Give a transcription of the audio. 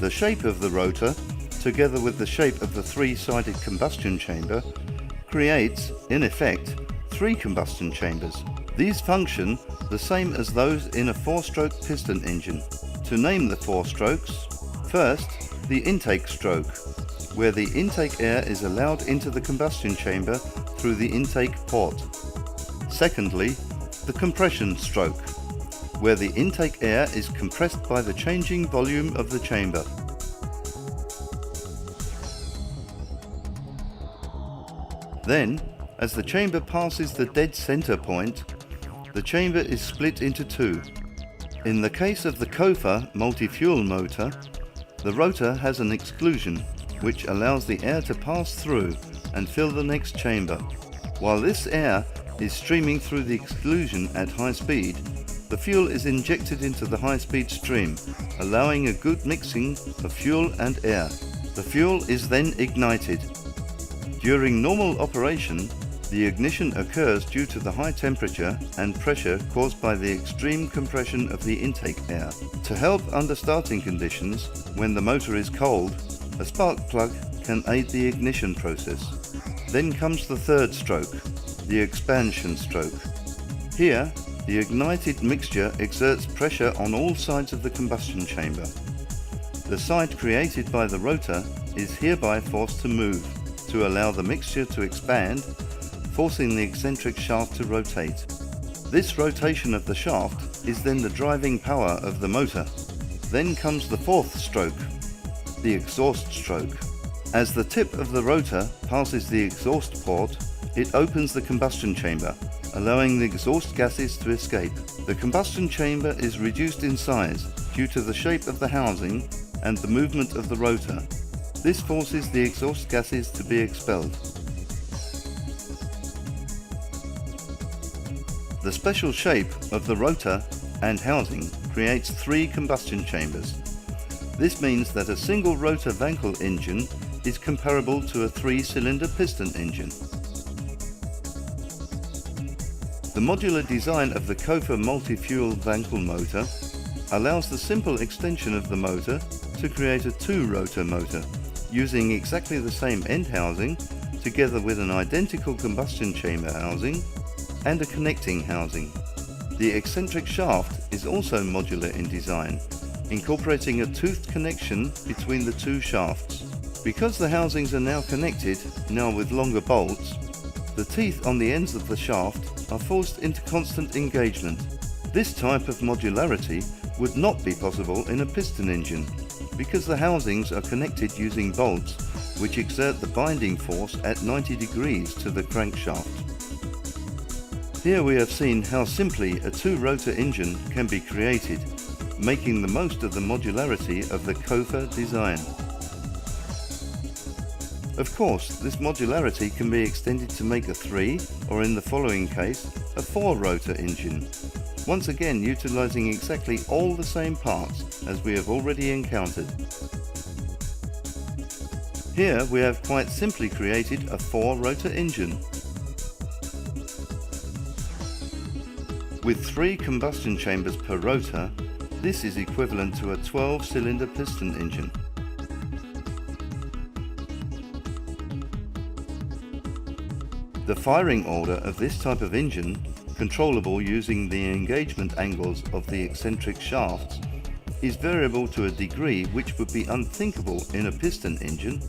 The shape of the rotor, together with the shape of the three-sided combustion chamber, creates, in effect, three combustion chambers. These function the same as those in a four-stroke piston engine. To name the four strokes: first, the intake stroke, where the intake air is allowed into the combustion chamber through the intake port. Secondly, the compression stroke, where the intake air is compressed by the changing volume of the chamber. Then, as the chamber passes the dead center point, the chamber is split into two. In the case of the COFA multi-fuel motor, the rotor has an exclusion, which allows the air to pass through and fill the next chamber. While this air is streaming through the exclusion at high speed, the fuel is injected into the high-speed stream, allowing a good mixing of fuel and air. The fuel is then ignited. During normal operation, the ignition occurs due to the high temperature and pressure caused by the extreme compression of the intake air. To help under starting conditions, when the motor is cold, a spark plug can aid the ignition process. Then comes the third stroke, the expansion stroke. Here, the ignited mixture exerts pressure on all sides of the combustion chamber. The side created by the rotor is hereby forced to move to allow the mixture to expand, forcing the eccentric shaft to rotate. This rotation of the shaft is then the driving power of the motor. Then comes the fourth stroke, the exhaust stroke. As the tip of the rotor passes the exhaust port, it opens the combustion chamber, allowing the exhaust gases to escape. The combustion chamber is reduced in size due to the shape of the housing and the movement of the rotor. This forces the exhaust gases to be expelled. The special shape of the rotor and housing creates three combustion chambers. This means that a single rotor Wankel engine is comparable to a three-cylinder piston engine. The modular design of the COFA multi-fuel Wankel motor allows the simple extension of the motor to create a two-rotor motor, using exactly the same end housing together with an identical combustion chamber housing and a connecting housing. The eccentric shaft is also modular in design, incorporating a toothed connection between the two shafts. Because the housings are now connected, now with longer bolts, the teeth on the ends of the shaft are forced into constant engagement. This type of modularity would not be possible in a piston engine, because the housings are connected using bolts which exert the binding force at 90 degrees to the crankshaft. Here we have seen how simply a two-rotor engine can be created, making the most of the modularity of the COFA design. Of course, this modularity can be extended to make a three, or in the following case, a four-rotor engine, once again utilizing exactly all the same parts as we have already encountered. Here we have quite simply created a four-rotor engine. With three combustion chambers per rotor, this is equivalent to a 12-cylinder piston engine. The firing order of this type of engine, controllable using the engagement angles of the eccentric shafts, is variable to a degree which would be unthinkable in a piston engine.